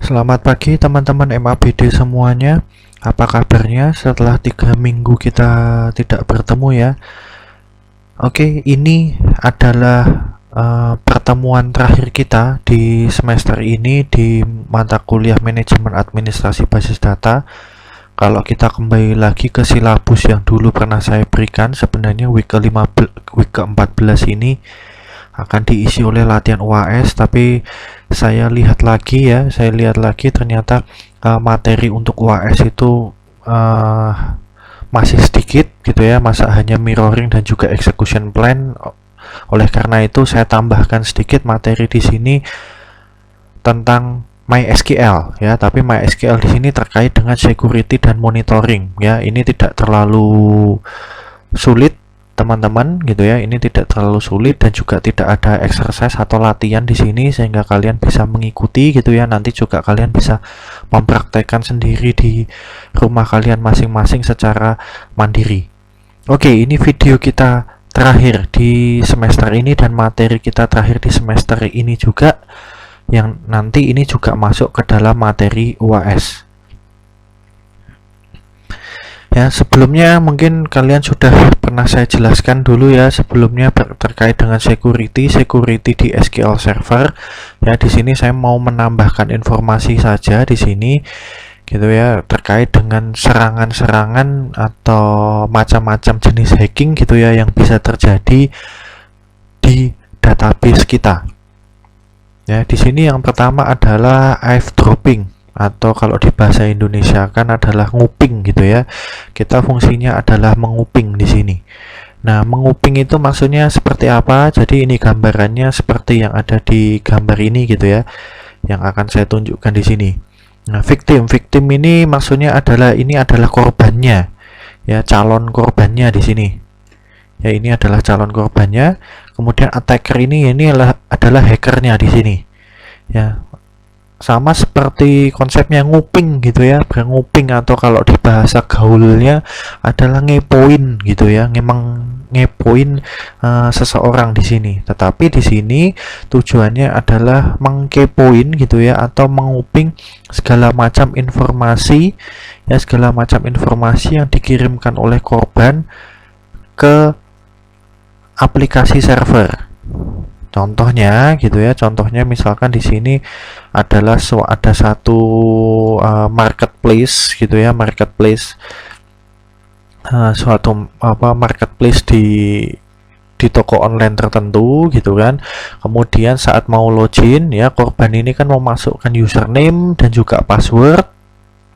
Selamat pagi teman-teman MABD semuanya. Apa kabarnya setelah 3 minggu kita tidak bertemu ya? Oke, ini adalah pertemuan terakhir kita di semester ini di mata kuliah Manajemen Administrasi Basis Data. Kalau kita kembali lagi ke silabus yang dulu pernah saya berikan, sebenarnya week ke-14 ini akan diisi oleh latihan UAS, tapi saya lihat lagi ternyata materi untuk UAS itu masih sedikit gitu ya, masa hanya mirroring dan juga execution plan. Oleh karena itu saya tambahkan sedikit materi di sini tentang MySQL ya, tapi MySQL di sini terkait dengan security dan monitoring ya. Ini tidak terlalu sulit teman-teman gitu ya, ini tidak terlalu sulit dan juga tidak ada exercise atau latihan di sini sehingga kalian bisa mengikuti gitu ya. Nanti juga kalian bisa mempraktekkan sendiri di rumah kalian masing-masing secara mandiri. Oke, ini video kita terakhir di semester ini dan materi kita terakhir di semester ini juga, yang nanti ini juga masuk ke dalam materi UAS. Ya, sebelumnya mungkin kalian sudah pernah saya jelaskan dulu ya sebelumnya terkait dengan security di SQL Server. Ya, di sini saya mau menambahkan informasi saja di sini gitu ya, terkait dengan serangan-serangan atau macam-macam jenis hacking gitu ya yang bisa terjadi di database kita. Ya, di sini yang pertama adalah eavesdropping, atau kalau di bahasa Indonesia kan adalah nguping gitu ya. Kita fungsinya adalah menguping di sini. Nah, menguping itu maksudnya seperti apa? Jadi ini gambarannya seperti yang ada di gambar ini gitu ya, yang akan saya tunjukkan di sini. Nah, victim ini maksudnya adalah korbannya ya, calon korbannya di sini. Ya, ini adalah calon korbannya. Kemudian attacker ini adalah hackernya di sini. Ya, sama seperti konsepnya nguping gitu ya, nguping atau kalau di bahasa gaulnya adalah ngepoin gitu ya, memang ngepoin seseorang di sini. Tetapi di sini tujuannya adalah mengkepoin gitu ya, atau menguping segala macam informasi ya, segala macam informasi yang dikirimkan oleh korban ke aplikasi server. Contohnya gitu ya, contohnya misalkan di sini adalah ada satu marketplace gitu ya, suatu marketplace di toko online tertentu gitu kan. Kemudian saat mau login ya, korban ini kan memasukkan username dan juga password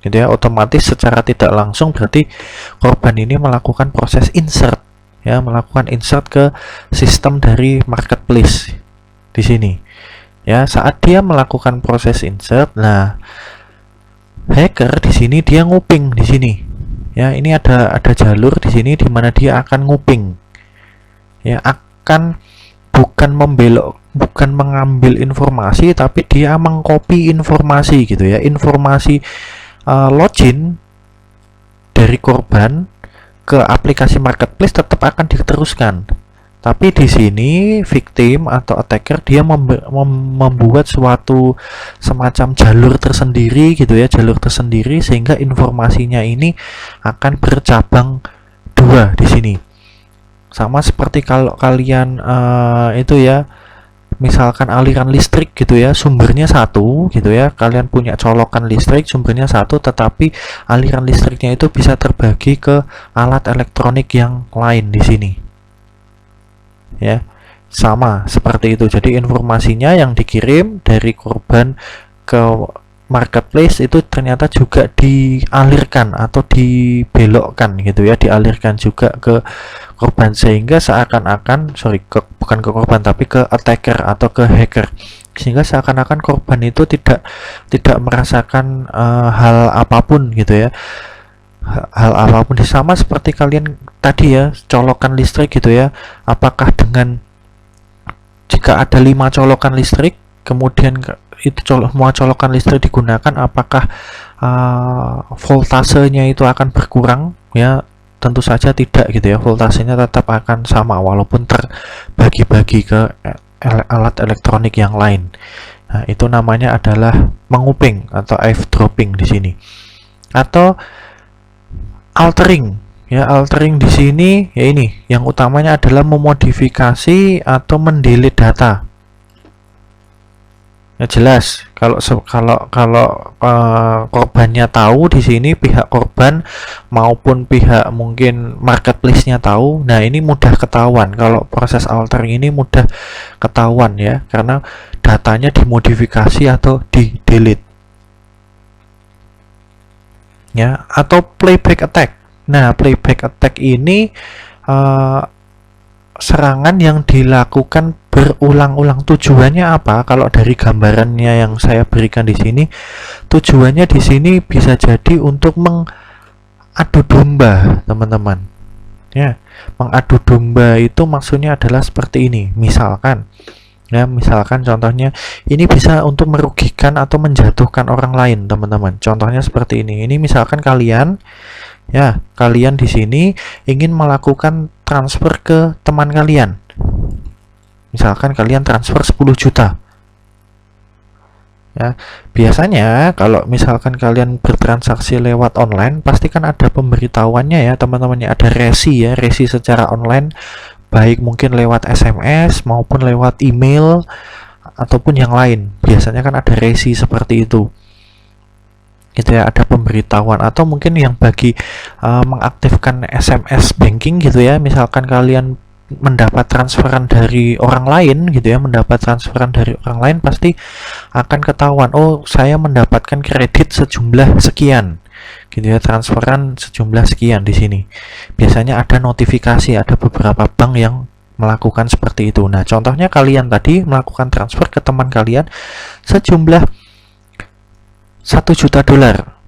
gitu ya, otomatis secara tidak langsung berarti korban ini melakukan proses insert ya, melakukan insert ke sistem dari marketplace di sini ya. Saat dia melakukan proses insert, nah hacker di sini dia nguping di sini ya. Ini ada jalur di sini di mana dia akan nguping ya, akan bukan mengambil informasi, tapi dia mengcopy informasi gitu ya, informasi login dari korban ke aplikasi marketplace tetap akan diteruskan. Tapi di sini victim atau attacker dia membuat suatu semacam jalur tersendiri gitu ya, jalur tersendiri sehingga informasinya ini akan bercabang dua di sini. Sama seperti kalau kalian itu ya, misalkan aliran listrik gitu ya, sumbernya satu gitu ya, kalian punya colokan listrik sumbernya satu, tetapi aliran listriknya itu bisa terbagi ke alat elektronik yang lain di sini ya. Sama seperti itu, jadi informasinya yang dikirim dari korban ke marketplace itu ternyata juga dialirkan atau dibelokkan gitu ya, dialirkan juga ke korban, sehingga seakan-akan bukan ke korban tapi ke attacker atau ke hacker, sehingga seakan-akan korban itu tidak merasakan hal apapun gitu ya, hal apapun. Sama seperti kalian tadi ya, colokan listrik gitu ya, apakah dengan jika ada 5 colokan listrik kemudian itu semua colokan listrik digunakan, apakah voltasenya itu akan berkurang ya? Tentu saja tidak gitu ya, voltasenya tetap akan sama walaupun terbagi-bagi ke alat elektronik yang lain Nah, itu namanya adalah menguping atau eavesdropping di sini. Atau altering. Ya, altering di sini ya ini, yang utamanya adalah memodifikasi atau mendelete data. Ya jelas, kalau korbannya tahu di sini, pihak korban maupun pihak mungkin marketplace-nya tahu, nah ini mudah ketahuan. Kalau proses altering ini mudah ketahuan ya, karena datanya dimodifikasi atau di delete. Ya, atau playback attack. Nah, playback attack ini serangan yang dilakukan berulang-ulang. Tujuannya apa? Kalau dari gambarannya yang saya berikan di sini, tujuannya di sini bisa jadi untuk mengadu domba, teman-teman. Ya, mengadu domba itu maksudnya adalah seperti ini. Misalkan contohnya ini bisa untuk merugikan atau menjatuhkan orang lain, teman-teman. Contohnya seperti ini. Ini misalkan kalian di sini ingin melakukan transfer ke teman kalian. Misalkan kalian transfer 10 juta. Ya, biasanya kalau misalkan kalian bertransaksi lewat online, pasti kan ada pemberitahuannya ya, teman-teman. Ada resi secara online, baik mungkin lewat SMS maupun lewat email ataupun yang lain. Biasanya kan ada resi seperti itu. Gitu ya, ada pemberitahuan. Atau mungkin yang bagi mengaktifkan SMS banking gitu ya, misalkan kalian mendapat transferan dari orang lain gitu ya, pasti akan ketahuan, oh saya mendapatkan kredit sejumlah sekian gitu ya, transferan sejumlah sekian. Di sini biasanya ada notifikasi, ada beberapa bank yang melakukan seperti itu. Nah, contohnya kalian tadi melakukan transfer ke teman kalian sejumlah 1 juta dolar.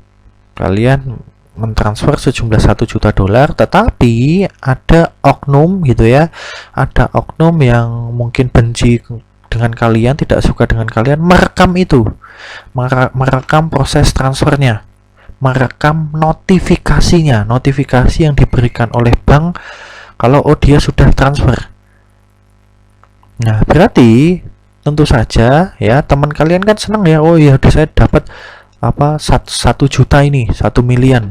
Kalian mentransfer sejumlah 1 juta dolar, tetapi ada oknum gitu ya, ada oknum yang mungkin benci dengan kalian, tidak suka dengan kalian, merekam itu, merekam proses transfernya, merekam notifikasinya, notifikasi yang diberikan oleh bank kalau dia sudah transfer. Nah, berarti tentu saja ya, teman kalian kan senang ya, oh ya udah saya dapat 1 juta ini, 1 miliar.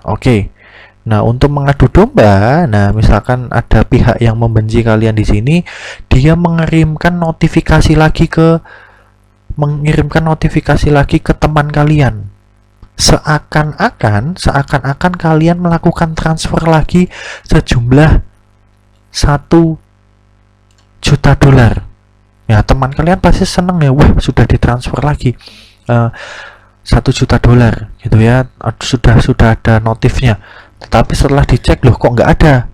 Oke. Nah, untuk mengadu domba, nah misalkan ada pihak yang membenci kalian di sini, dia mengirimkan notifikasi lagi ke teman kalian. Seakan-akan kalian melakukan transfer lagi sejumlah 1 juta dolar. Ya, teman kalian pasti seneng ya, wah sudah ditransfer lagi 1 juta dolar gitu ya, sudah ada notifnya. Tetapi setelah dicek, loh kok nggak ada.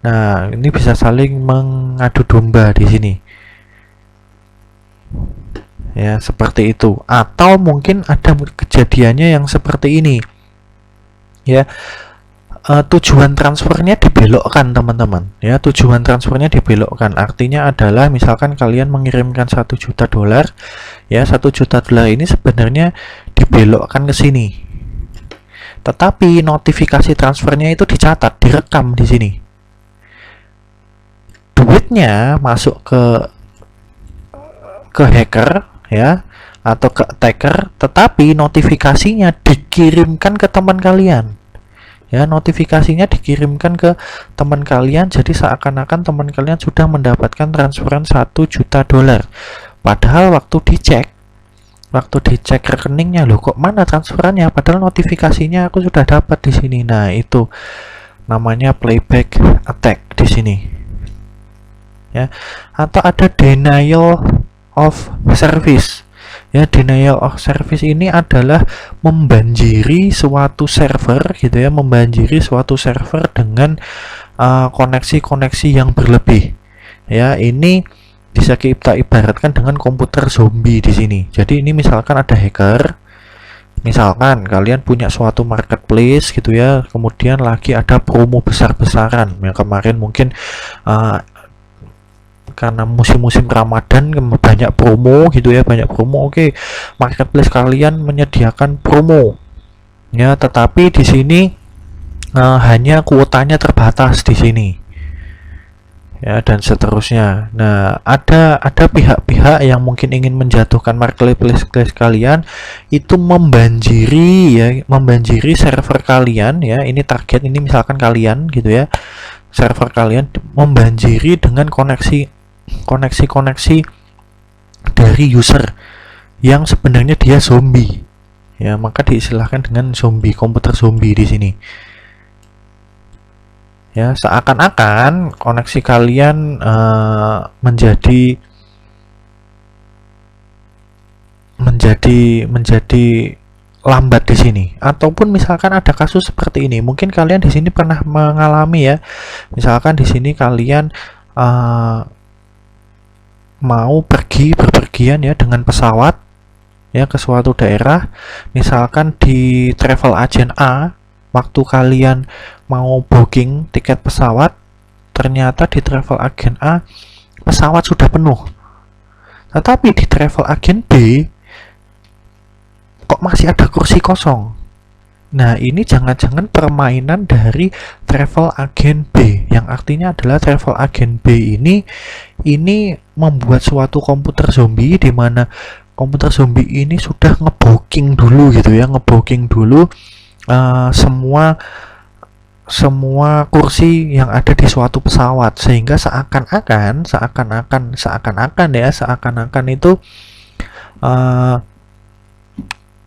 Nah, ini bisa saling mengadu domba di sini. Ya, seperti itu. Atau mungkin ada kejadiannya yang seperti ini. Ya, tujuan transfernya dibelokkan, teman-teman. Ya, tujuan transfernya dibelokkan. Artinya adalah misalkan kalian mengirimkan 1 juta dolar, ya 1 juta dolar ini sebenarnya dibelokkan ke sini. Tetapi notifikasi transfernya itu dicatat, direkam di sini. Duitnya masuk ke hacker ya, atau ke attacker, tetapi notifikasinya dikirimkan ke teman kalian. Ya, notifikasinya dikirimkan ke teman kalian, jadi seakan-akan teman kalian sudah mendapatkan transferan 1 juta dolar. Padahal waktu dicek rekeningnya, loh kok mana transferannya, padahal notifikasinya aku sudah dapat di sini. Nah, itu namanya playback attack di sini. Ya, atau ada denial of service. Ya, denial of service ini adalah membanjiri suatu server gitu ya, membanjiri suatu server dengan koneksi-koneksi yang berlebih. Ya, ini bisa kita ibaratkan dengan komputer zombie di sini. Jadi ini misalkan ada hacker, misalkan kalian punya suatu marketplace gitu ya, kemudian lagi ada promo besar-besaran. Yang kemarin mungkin karena musim-musim Ramadan banyak promo gitu ya, Oke, marketplace kalian menyediakan promo ya, tetapi di sini hanya kuotanya terbatas di sini ya, dan seterusnya. Nah, ada pihak-pihak yang mungkin ingin menjatuhkan marketplace kalian, itu membanjiri ya, membanjiri server kalian ya. Ini target, ini misalkan kalian gitu ya. Server kalian membanjiri dengan koneksi dari user yang sebenarnya dia zombie. Ya, maka diistilahkan dengan zombie, komputer zombie di sini. Ya, seakan-akan koneksi kalian menjadi lambat di sini, ataupun misalkan ada kasus seperti ini. Mungkin kalian di sini pernah mengalami ya, misalkan di sini kalian mau berpergian ya dengan pesawat ya ke suatu daerah, misalkan di travel agent A. Waktu kalian mau booking tiket pesawat, ternyata di travel agent A pesawat sudah penuh. Tetapi di travel agent B kok masih ada kursi kosong. Nah, ini jangan-jangan permainan dari travel agent B, yang artinya adalah travel agent B ini membuat suatu komputer zombie, di mana komputer zombie ini sudah ngebooking dulu gitu ya, ngebooking dulu semua kursi yang ada di suatu pesawat, sehingga seakan-akan itu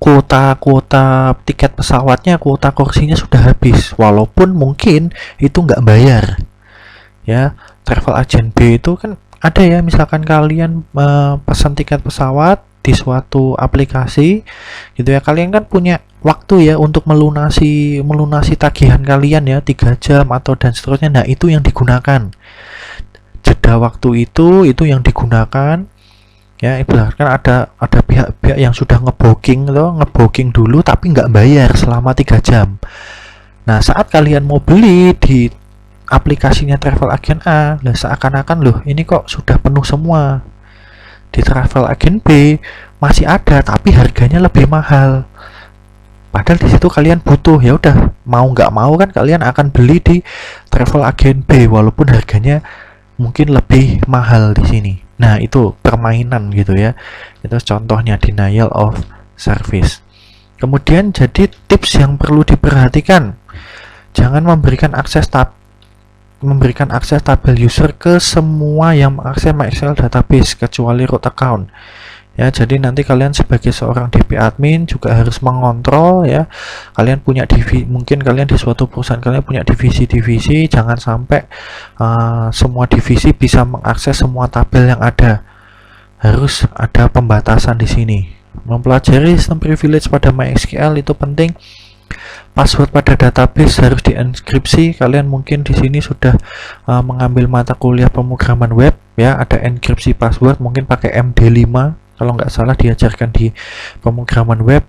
kuota tiket pesawatnya, kuota kursinya sudah habis, walaupun mungkin itu nggak bayar ya. Travel agent B itu kan ada ya, misalkan kalian pesan tiket pesawat di suatu aplikasi gitu ya, kalian kan punya waktu ya untuk melunasi tagihan kalian ya, 3 jam atau dan seterusnya. Nah, itu yang digunakan, jeda waktu itu yang digunakan ya. Ibaratkan ada pihak-pihak yang sudah ngebooking dulu tapi nggak bayar selama 3 jam. Nah, saat kalian mau beli di aplikasinya travel agent A, lah seakan-akan loh ini kok sudah penuh semua. Di travel agent B masih ada tapi harganya lebih mahal. Padahal di situ kalian butuh, ya udah mau nggak mau kan kalian akan beli di travel agent B walaupun harganya mungkin lebih mahal di sini. Nah, itu permainan gitu ya. Itu contohnya denial of service. Kemudian jadi tips yang perlu diperhatikan, jangan memberikan akses tabel user ke semua yang mengakses MySQL database kecuali root account. Ya, jadi nanti kalian sebagai seorang DP admin juga harus mengontrol ya. Kalian punya mungkin kalian di suatu perusahaan kalian punya divisi-divisi, jangan sampai semua divisi bisa mengakses semua tabel yang ada. Harus ada pembatasan di sini. Mempelajari sistem privilege pada MySQL itu penting. Password pada database harus dienkripsi. Kalian mungkin di sini sudah mengambil mata kuliah pemrograman web ya, ada enkripsi password, mungkin pakai MD5 kalau nggak salah diajarkan di pemrograman web.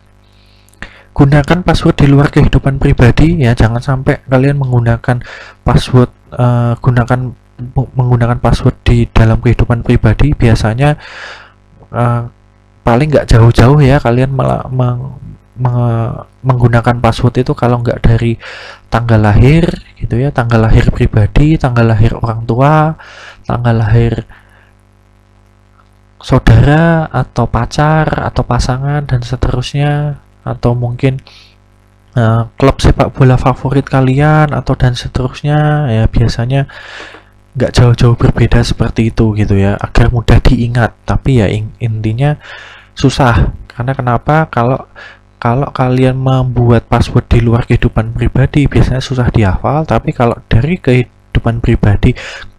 Gunakan password di luar kehidupan pribadi ya, jangan sampai kalian menggunakan password menggunakan password di dalam kehidupan pribadi. Biasanya paling nggak jauh-jauh ya, kalian menggunakan password itu kalau nggak dari tanggal lahir gitu ya, tanggal lahir pribadi, tanggal lahir orang tua, tanggal lahir saudara atau pacar atau pasangan dan seterusnya, atau mungkin klub sepak bola favorit kalian atau dan seterusnya ya. Biasanya nggak jauh-jauh berbeda seperti itu gitu ya, agar mudah diingat. Tapi ya intinya susah, karena kenapa, kalau kalian membuat password di luar kehidupan pribadi biasanya susah dihafal, tapi kalau dari kehidupan pribadi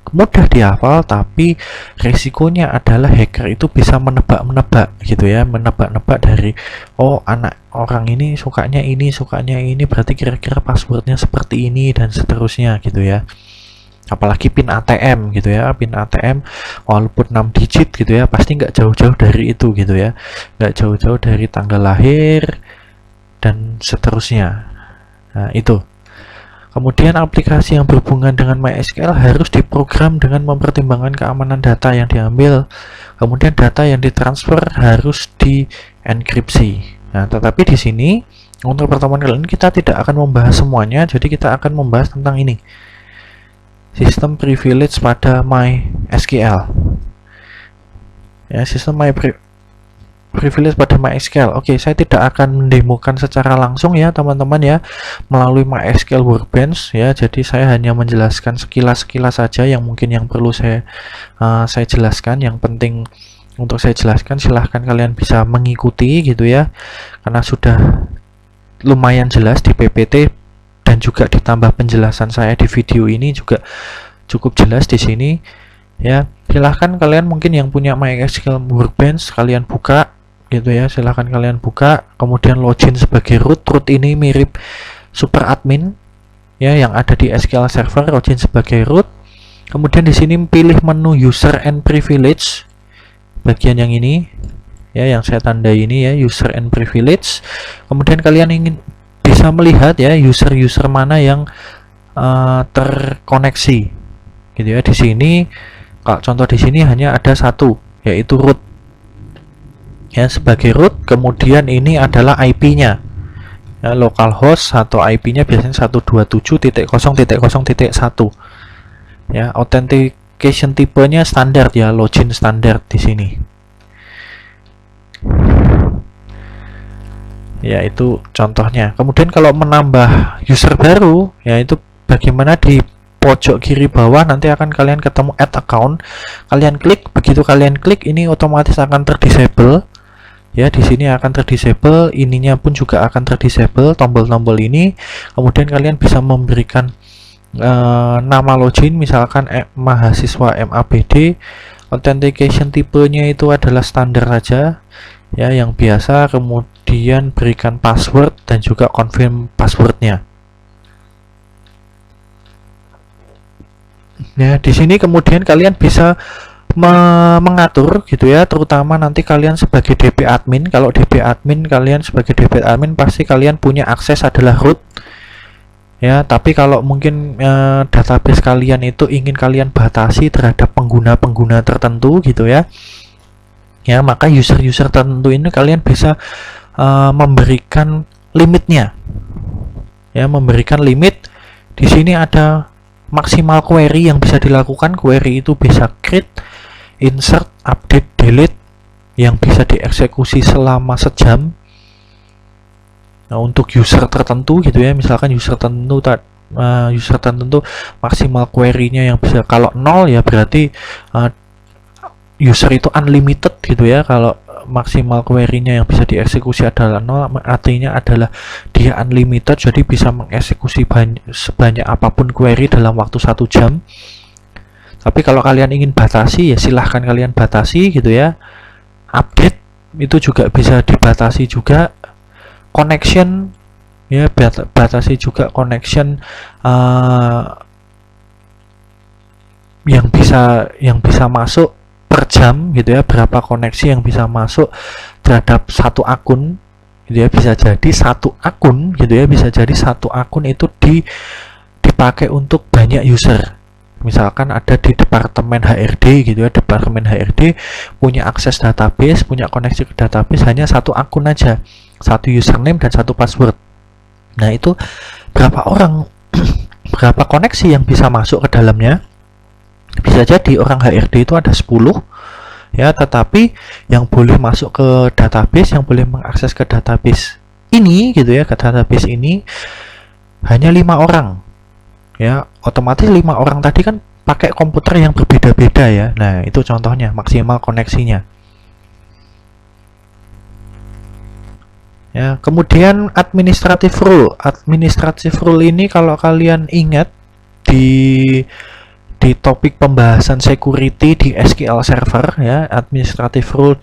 mudah dihafal. Tapi resikonya adalah hacker itu bisa menebak gitu ya, menebak dari anak orang ini sukanya ini, berarti kira-kira passwordnya seperti ini dan seterusnya gitu ya. Apalagi pin ATM gitu ya, pin ATM walaupun 6 digit gitu ya, pasti nggak jauh-jauh dari itu gitu ya, nggak jauh-jauh dari tanggal lahir dan seterusnya. Nah, itu. Kemudian aplikasi yang berhubungan dengan MySQL harus diprogram dengan mempertimbangkan keamanan data yang diambil. Kemudian data yang ditransfer harus dienkripsi. Nah, tetapi di sini untuk pertemuan kali ini kita tidak akan membahas semuanya, jadi kita akan membahas tentang ini. sistem privilege pada MySQL. Ya, sistem privilege pada MySQL. Oke, saya tidak akan mendemokan secara langsung ya teman-teman ya melalui MySQL Workbench ya. Jadi saya hanya menjelaskan sekilas-sekilas saja yang mungkin yang perlu saya jelaskan. Yang penting untuk saya jelaskan, silahkan kalian bisa mengikuti gitu ya, karena sudah lumayan jelas di PPT dan juga ditambah penjelasan saya di video ini juga cukup jelas di sini ya. Silahkan kalian mungkin yang punya MySQL Workbench kalian buka gitu ya, silahkan kalian buka, kemudian login sebagai root. Root ini mirip super admin ya yang ada di SQL Server. Login sebagai root, kemudian di sini pilih menu user and privilege, bagian yang ini ya, yang saya tandai ini ya, user and privilege. Kemudian kalian ingin bisa melihat ya user-user mana yang terkoneksi gitu ya. Di sini kalau contoh di sini hanya ada satu, yaitu root ya, sebagai root. Kemudian ini adalah IP-nya ya, localhost atau IP-nya biasanya 127.0.0.1 ya. Authentication tipenya standar ya, login standar di sini. Ya, itu contohnya. Kemudian kalau menambah user baru ya, itu bagaimana, di pojok kiri bawah nanti akan kalian ketemu add account. Kalian klik, begitu kalian klik ini otomatis akan terdisable ya. Di sini akan terdisable, ininya pun juga akan terdisable, tombol-tombol ini. Kemudian kalian bisa memberikan nama login, misalkan mahasiswa MABD. Authentication tipenya itu adalah standar saja ya, yang biasa. Kemudian berikan password dan juga confirm passwordnya ya. Di sini kemudian kalian bisa mengatur gitu ya, terutama nanti kalian sebagai DB admin. Kalau DB admin, kalian sebagai DB admin pasti kalian punya akses adalah root ya. Tapi kalau mungkin database kalian itu ingin kalian batasi terhadap pengguna-pengguna tertentu gitu ya, maka user-user tertentu ini kalian bisa memberikan limitnya ya, memberikan limit. Di sini ada maksimal query yang bisa dilakukan. Query itu bisa create, insert, update, delete, yang bisa dieksekusi selama sejam. Nah, untuk user tertentu gitu ya, misalkan user tertentu maksimal query-nya yang bisa, kalau 0 ya berarti user itu unlimited gitu ya. Kalau maksimal query-nya yang bisa dieksekusi adalah 0, artinya adalah dia unlimited, jadi bisa mengeksekusi sebanyak apapun query dalam waktu 1 jam. Tapi kalau kalian ingin batasi ya silahkan kalian batasi gitu ya. Update itu juga bisa dibatasi juga. Connection ya, batasi juga connection yang bisa masuk per jam gitu ya, berapa koneksi yang bisa masuk terhadap satu akun gitu ya. Bisa jadi satu akun gitu ya, bisa jadi satu akun itu dipakai untuk banyak user. Misalkan ada di departemen HRD gitu ya, departemen HRD punya akses database, punya koneksi ke database hanya satu akun aja, satu username dan satu password. Nah, itu berapa orang berapa koneksi yang bisa masuk ke dalamnya. Bisa jadi orang HRD itu ada 10 ya, tetapi yang boleh masuk ke database, yang boleh mengakses ke database ini gitu ya, ke database ini hanya 5 orang ya. Otomatis 5 orang tadi kan pakai komputer yang berbeda-beda ya. Nah, itu contohnya maksimal koneksinya ya. Kemudian administrative rule. Administrative rule ini kalau kalian ingat di topik pembahasan security di SQL Server ya, administrative rule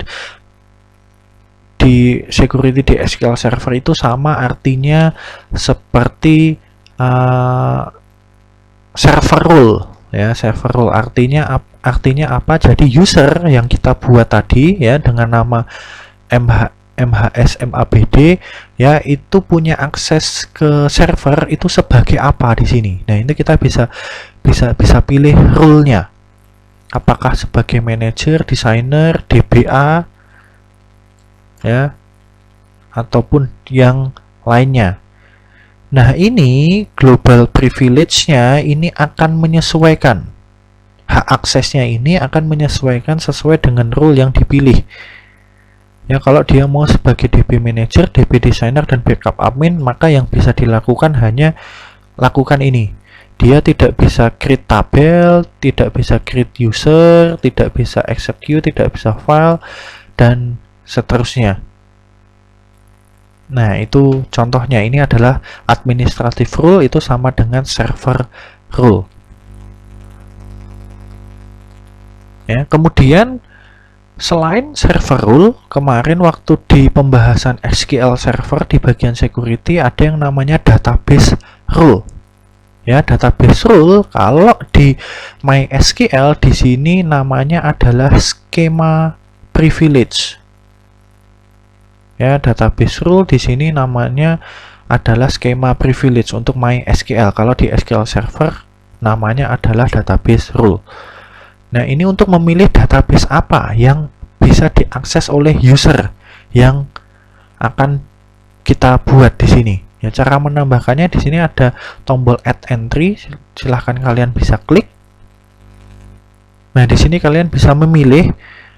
di security di SQL Server itu sama artinya seperti server rule ya. Server rule artinya apa? Jadi user yang kita buat tadi ya dengan nama MHS MABD ya, itu punya akses ke server itu sebagai apa di sini. Nah, ini kita bisa pilih rule-nya. Apakah sebagai manager, designer, DBA ya, ataupun yang lainnya. Nah, ini global privilege-nya ini akan menyesuaikan. Hak aksesnya ini akan menyesuaikan sesuai dengan role yang dipilih. Ya, kalau dia mau sebagai DB manager, DB designer, dan backup admin, maka yang bisa dilakukan hanya lakukan ini. Dia tidak bisa create tabel, tidak bisa create user, tidak bisa execute, tidak bisa file, dan seterusnya. Nah, itu contohnya. Ini adalah administrative rule, itu sama dengan server rule. Ya, kemudian selain server rule, kemarin waktu di pembahasan SQL Server di bagian security ada yang namanya database rule. Ya, database rule kalau di MySQL di sini namanya adalah skema privilege. Ya, database rule di sini namanya adalah skema privilege untuk MySQL. Kalau di SQL Server namanya adalah database rule. Nah, ini untuk memilih database apa yang bisa diakses oleh user yang akan kita buat di sini. Ya, cara menambahkannya di sini ada tombol add entry. Silahkan kalian bisa klik. Nah, di sini kalian bisa memilih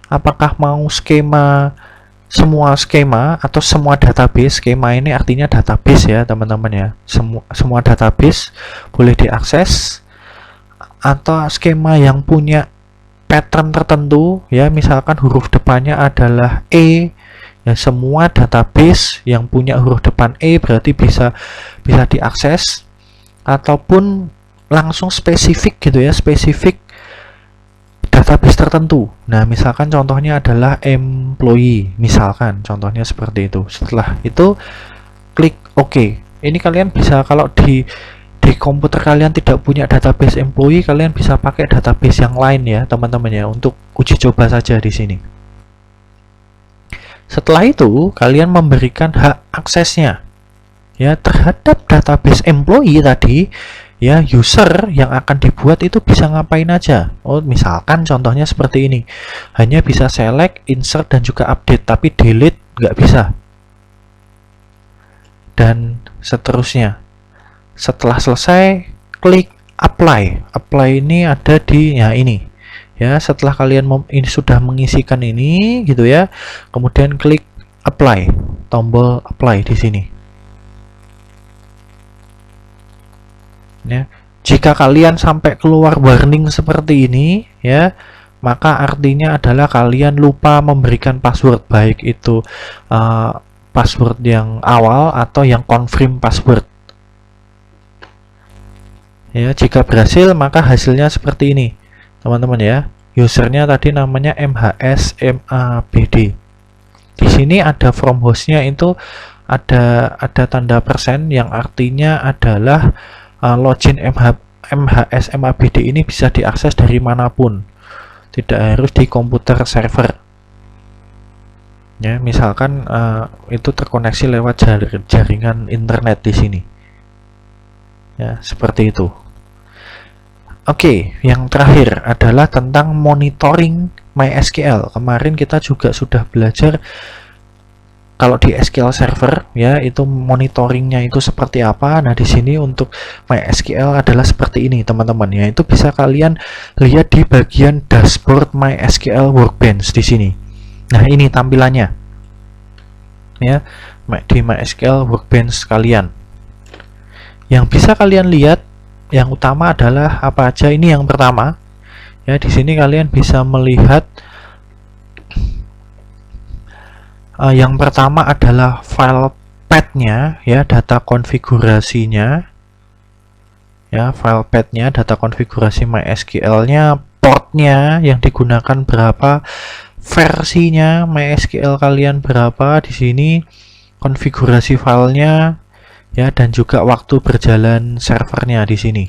apakah mau semua skema atau semua database. Skema ini artinya database ya teman-teman ya. Semua database boleh diakses, atau skema yang punya pattern tertentu ya, misalkan huruf depannya adalah E ya, semua database yang punya huruf depan E berarti bisa diakses, ataupun langsung spesifik gitu ya, spesifik database tertentu. Nah, misalkan contohnya adalah employee, misalkan contohnya seperti itu. Setelah itu klik OK. Ini kalian bisa, kalau di komputer kalian tidak punya database employee, kalian bisa pakai database yang lain ya teman-teman ya, untuk uji coba saja di sini. Setelah itu kalian memberikan hak aksesnya ya terhadap database employee tadi. Ya, user yang akan dibuat itu bisa ngapain aja. Oh, misalkan contohnya seperti ini, hanya bisa select, insert, dan juga update, tapi delete nggak bisa, dan seterusnya. Setelah selesai, klik apply. Apply ini ada di ini ya. Setelah kalian ini sudah mengisikan ini gitu ya, kemudian klik apply, tombol apply di sini. Ya, jika kalian sampai keluar warning seperti ini ya, maka artinya adalah kalian lupa memberikan password, baik itu password yang awal atau yang confirm password. Ya, jika berhasil maka hasilnya seperti ini teman-teman ya. Usernya tadi namanya MHSMABD. Di sini ada from hostnya itu ada tanda persen yang artinya adalah login MHSMABD ini bisa diakses dari manapun, tidak harus di komputer server ya. Misalkan itu terkoneksi lewat jaringan internet di sini ya, seperti itu. Oke, yang terakhir adalah tentang monitoring MySQL. Kemarin kita juga sudah belajar kalau di SQL Server ya, itu monitoringnya itu seperti apa. Nah, di sini untuk MySQL adalah seperti ini teman-teman ya. Itu bisa kalian lihat di bagian dashboard MySQL Workbench di sini. Nah, ini tampilannya ya di MySQL Workbench kalian. Yang bisa kalian lihat yang utama adalah apa aja. Ini yang pertama ya, di sini kalian bisa melihat yang pertama adalah file path-nya ya, data konfigurasinya ya, file path-nya, data konfigurasi MySQL-nya, portnya yang digunakan berapa, versinya MySQL kalian berapa, di sini konfigurasi filenya ya, dan juga waktu berjalan servernya di sini.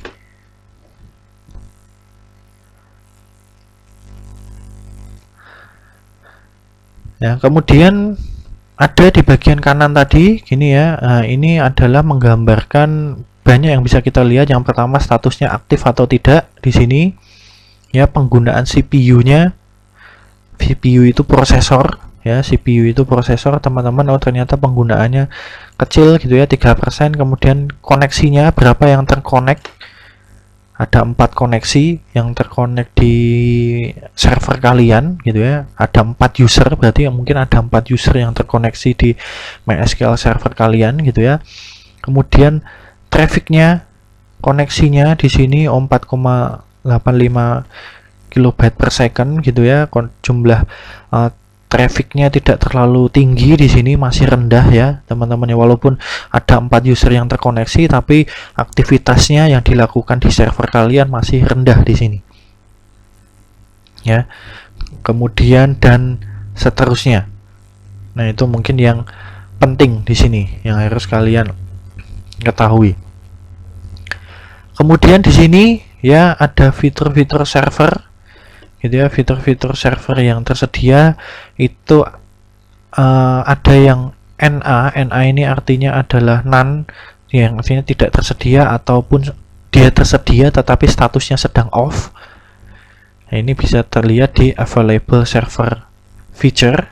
Ya, kemudian ada di bagian kanan tadi gini ya, ini adalah menggambarkan banyak yang bisa kita lihat. Yang pertama statusnya aktif atau tidak di sini ya, penggunaan CPU-nya. CPU itu prosesor ya. CPU itu prosesor teman-teman, oh ternyata penggunaannya kecil gitu ya, 3%. Kemudian koneksinya berapa yang terkonek, ada 4 koneksi yang terkonek di server kalian gitu ya, ada 4 user, berarti mungkin ada 4 user yang terkoneksi di MySQL server kalian gitu ya. Kemudian trafficnya, koneksinya di sini 4,85 kilobyte per second gitu ya. Jumlah trafficnya tidak terlalu tinggi di sini, masih rendah ya teman-teman ya, walaupun ada 4 user yang terkoneksi tapi aktivitasnya yang dilakukan di server kalian masih rendah di sini ya. Kemudian dan seterusnya. Nah, itu mungkin yang penting di sini yang harus kalian ketahui. Kemudian di sini ya ada fitur-fitur server gitu ya, fitur-fitur server yang tersedia itu ada yang NA ini artinya adalah none, yang artinya tidak tersedia, ataupun dia tersedia tetapi statusnya sedang off. Nah, ini bisa terlihat di available server feature.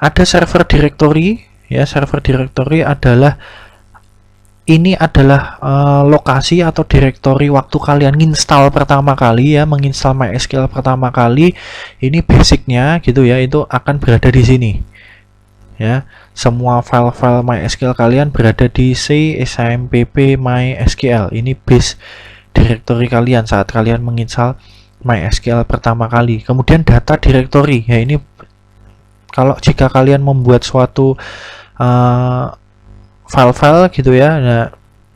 Ada server directory ya, server directory adalah ini adalah lokasi atau direktori waktu kalian install pertama kali ya, menginstal MySQL pertama kali. Ini basicnya gitu ya, itu akan berada di sini ya. Semua file-file MySQL kalian berada di C SAMPP MySQL. Ini base directory kalian saat kalian menginstal MySQL pertama kali. Kemudian data directory ya, ini kalau jika kalian membuat suatu file-file gitu ya, nah,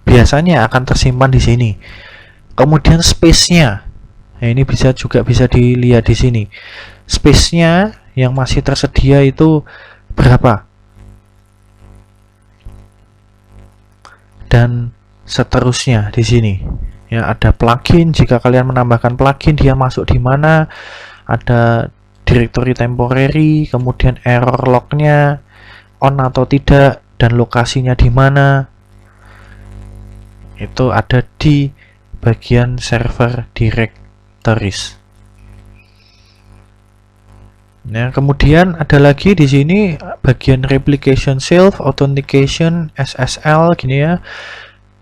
biasanya akan tersimpan di sini. Kemudian space-nya, nah, ini juga bisa dilihat di sini. Space-nya yang masih tersedia itu berapa, dan seterusnya di sini. Ya, ada plugin, jika kalian menambahkan plugin dia masuk di mana, ada directory temporary, kemudian error log-nya on atau tidak, dan lokasinya di mana, itu ada di bagian server directories. Nah, kemudian ada lagi di sini bagian replication self authentication SSL gini ya,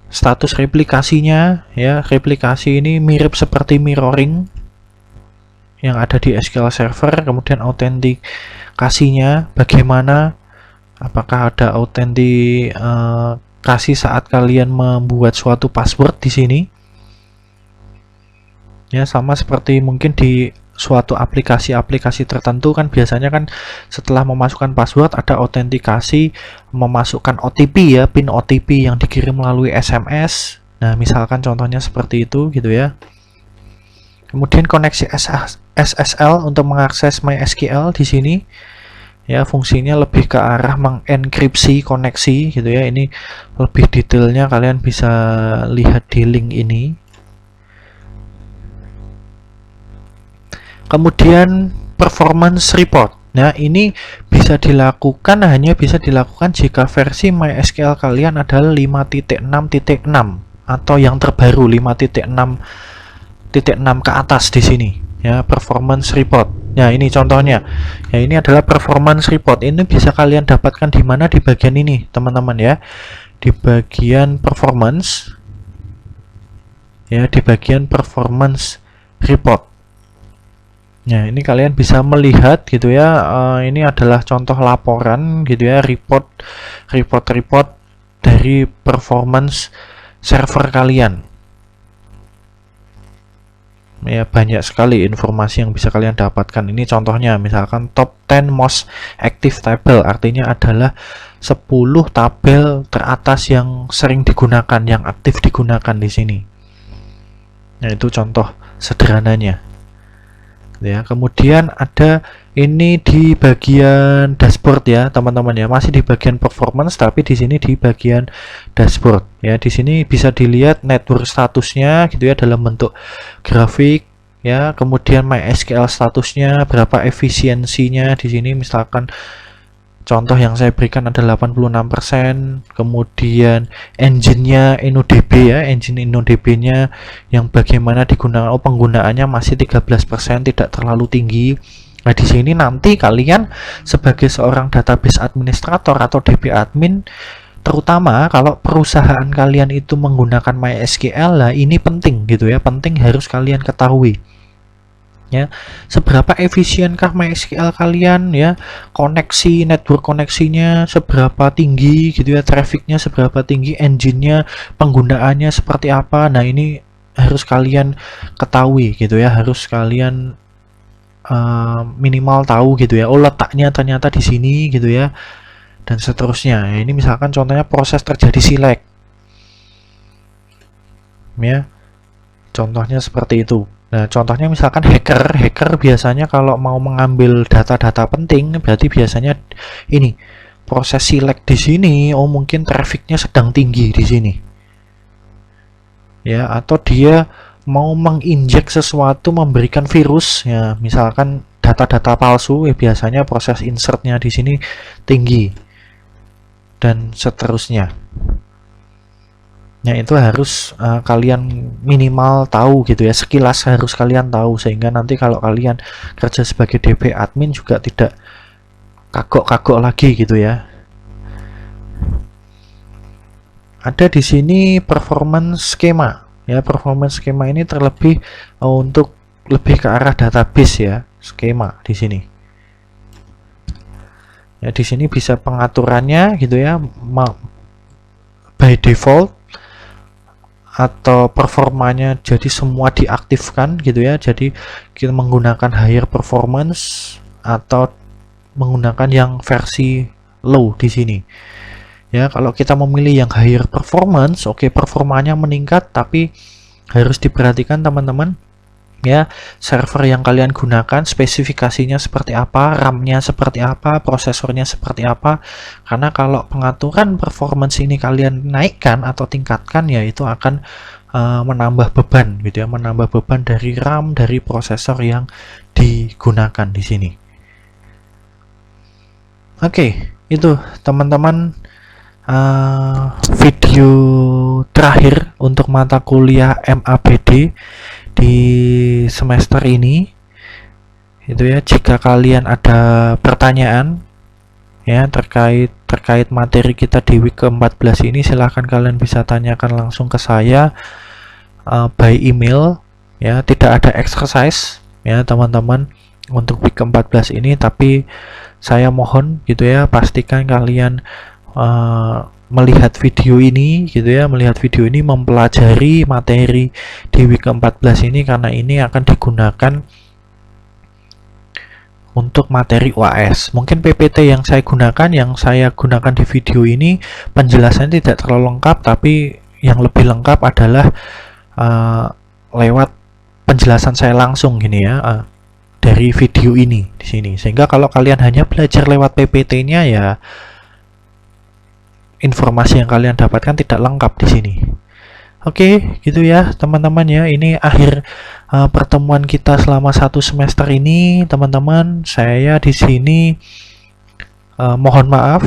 status replikasinya ya. Replikasi ini mirip seperti mirroring yang ada di SQL Server. Kemudian autentikasinya bagaimana, apakah ada autentikasi saat kalian membuat suatu password di sini ya, sama seperti mungkin di suatu aplikasi-aplikasi tertentu kan biasanya kan setelah memasukkan password ada autentikasi, memasukkan OTP ya, pin OTP yang dikirim melalui SMS. Nah, misalkan contohnya seperti itu gitu ya. Kemudian koneksi SSL untuk mengakses MySQL di sini ya, fungsinya lebih ke arah mengenkripsi koneksi gitu ya. Ini lebih detailnya kalian bisa lihat di link ini. Kemudian performance report. Nah, ini bisa dilakukan, hanya bisa dilakukan jika versi MySQL kalian adalah 5.6.6 atau yang terbaru 5.6.6 ke atas di sini ya, performance report. Nah, ini contohnya. Ya, ini adalah performance report. Ini bisa kalian dapatkan di mana? Di bagian ini, teman-teman ya. Di bagian performance. Ya, di bagian performance report. Nah, ini kalian bisa melihat gitu ya. Ini adalah contoh laporan gitu ya, report dari performance server kalian. Ya, banyak sekali informasi yang bisa kalian dapatkan. Ini contohnya, misalkan top 10 most active table, artinya adalah 10 tabel teratas yang sering digunakan, yang aktif digunakan di sini. Nah, itu contoh sederhananya. Ya, kemudian ada ini di bagian dashboard ya, teman-teman ya. Masih di bagian performance tapi di sini di bagian dashboard. Ya, di sini bisa dilihat network statusnya gitu ya dalam bentuk grafik ya. Kemudian MySQL statusnya, berapa efisiensinya di sini, misalkan contoh yang saya berikan ada 86%. Kemudian engine-nya InnoDB ya, engine InnoDB-nya yang bagaimana digunakan, penggunaannya masih 13%, tidak terlalu tinggi. Nah, di sini nanti kalian sebagai seorang database administrator atau DB admin, terutama kalau perusahaan kalian itu menggunakan MySQL, lah ini penting gitu ya, penting harus kalian ketahui ya, seberapa efisienkah MySQL kalian ya, koneksi network koneksinya seberapa tinggi gitu ya, trafficnya seberapa tinggi, engine-nya, penggunaannya seperti apa. Nah, ini harus kalian ketahui gitu ya, harus kalian minimal tahu gitu ya, oh letaknya ternyata di sini gitu ya, dan seterusnya. Ini misalkan contohnya proses terjadi select ya, contohnya seperti itu. Nah, contohnya misalkan hacker biasanya kalau mau mengambil data-data penting, berarti biasanya ini proses select di sini, oh mungkin trafficnya sedang tinggi di sini ya, atau dia mau menginjek sesuatu, memberikan virus ya, misalkan data-data palsu ya, biasanya proses insertnya di sini tinggi dan seterusnya. Nah, itu harus kalian minimal tahu gitu ya, sekilas harus kalian tahu, sehingga nanti kalau kalian kerja sebagai DB admin juga tidak kagok-kagok lagi gitu ya. Ada di sini performance schema. Ya, performance skema ini terlebih untuk lebih ke arah database ya, skema di sini. Ya, di sini bisa pengaturannya gitu ya, by default atau performanya jadi semua diaktifkan gitu ya. Jadi kita menggunakan higher performance atau menggunakan yang versi low di sini. Ya, kalau kita memilih yang higher performance, oke, performanya meningkat, tapi harus diperhatikan teman-teman ya, server yang kalian gunakan spesifikasinya seperti apa, RAM-nya seperti apa, prosesornya seperti apa. Karena kalau pengaturan performance ini kalian naikkan atau tingkatkan, ya itu akan menambah beban gitu ya, menambah beban dari RAM, dari prosesor yang digunakan di sini. Oke, itu teman-teman video terakhir untuk mata kuliah MABD di semester ini itu ya. Jika kalian ada pertanyaan ya terkait materi kita di week ke-14 ini, silahkan kalian bisa tanyakan langsung ke saya by email ya. Tidak ada exercise ya teman-teman untuk week ke-14 ini, tapi saya mohon gitu ya, pastikan kalian melihat video ini gitu ya, melihat video ini, mempelajari materi di week ke-14 ini, karena ini akan digunakan untuk materi UAS. Mungkin PPT yang saya gunakan di video ini penjelasannya tidak terlalu lengkap, tapi yang lebih lengkap adalah lewat penjelasan saya langsung gini ya, dari video ini di sini. Sehingga kalau kalian hanya belajar lewat PPT-nya, ya informasi yang kalian dapatkan tidak lengkap di sini. Oke, gitu ya teman-teman ya. Ini akhir pertemuan kita selama 1 semester ini, teman-teman. Saya di sini mohon maaf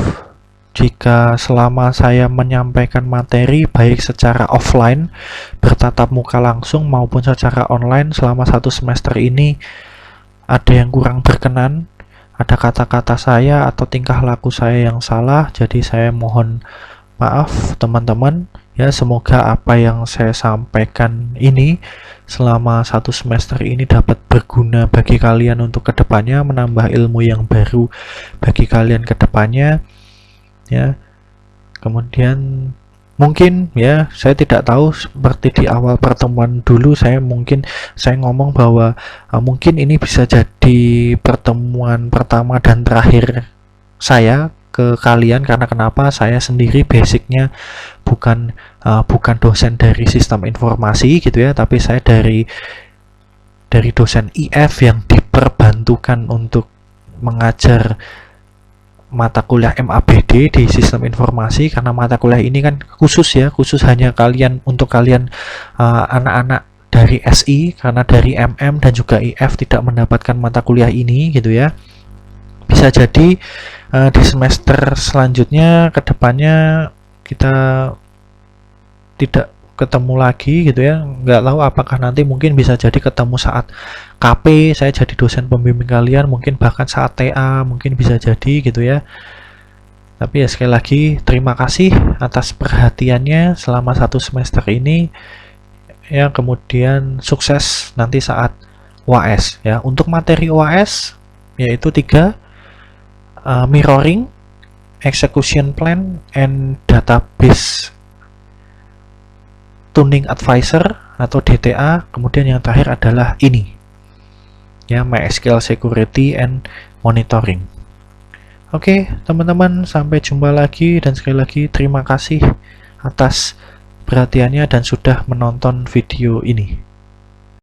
jika selama saya menyampaikan materi baik secara offline bertatap muka langsung maupun secara online selama 1 semester ini ada yang kurang berkenan, ada kata-kata saya atau tingkah laku saya yang salah, jadi saya mohon maaf teman-teman ya. Semoga apa yang saya sampaikan ini selama 1 semester ini dapat berguna bagi kalian untuk kedepannya, menambah ilmu yang baru bagi kalian kedepannya ya. Kemudian mungkin ya, saya tidak tahu, seperti di awal pertemuan dulu saya ngomong bahwa mungkin ini bisa jadi pertemuan pertama dan terakhir saya ke kalian. Karena kenapa? Saya sendiri basicnya bukan dosen dari sistem informasi gitu ya, tapi saya dari dosen IF yang diperbantukan untuk mengajar mata kuliah MABD di sistem informasi. Karena mata kuliah ini kan khusus hanya untuk kalian anak-anak dari SI, karena dari MM dan juga IF tidak mendapatkan mata kuliah ini gitu ya. Bisa jadi di semester selanjutnya kedepannya kita tidak ketemu lagi gitu ya. Nggak tahu apakah nanti mungkin bisa jadi ketemu saat KP, saya jadi dosen pembimbing kalian, mungkin bahkan saat TA, mungkin bisa jadi gitu ya. Tapi ya sekali lagi terima kasih atas perhatiannya selama 1 semester ini ya, kemudian sukses nanti saat UAS ya. Untuk materi UAS yaitu 3, mirroring, execution plan, and database tuning advisor atau DTA. Kemudian yang terakhir adalah ini ya, MySQL security and monitoring. Oke, teman-teman, sampai jumpa lagi, dan sekali lagi terima kasih atas perhatiannya dan sudah menonton video ini.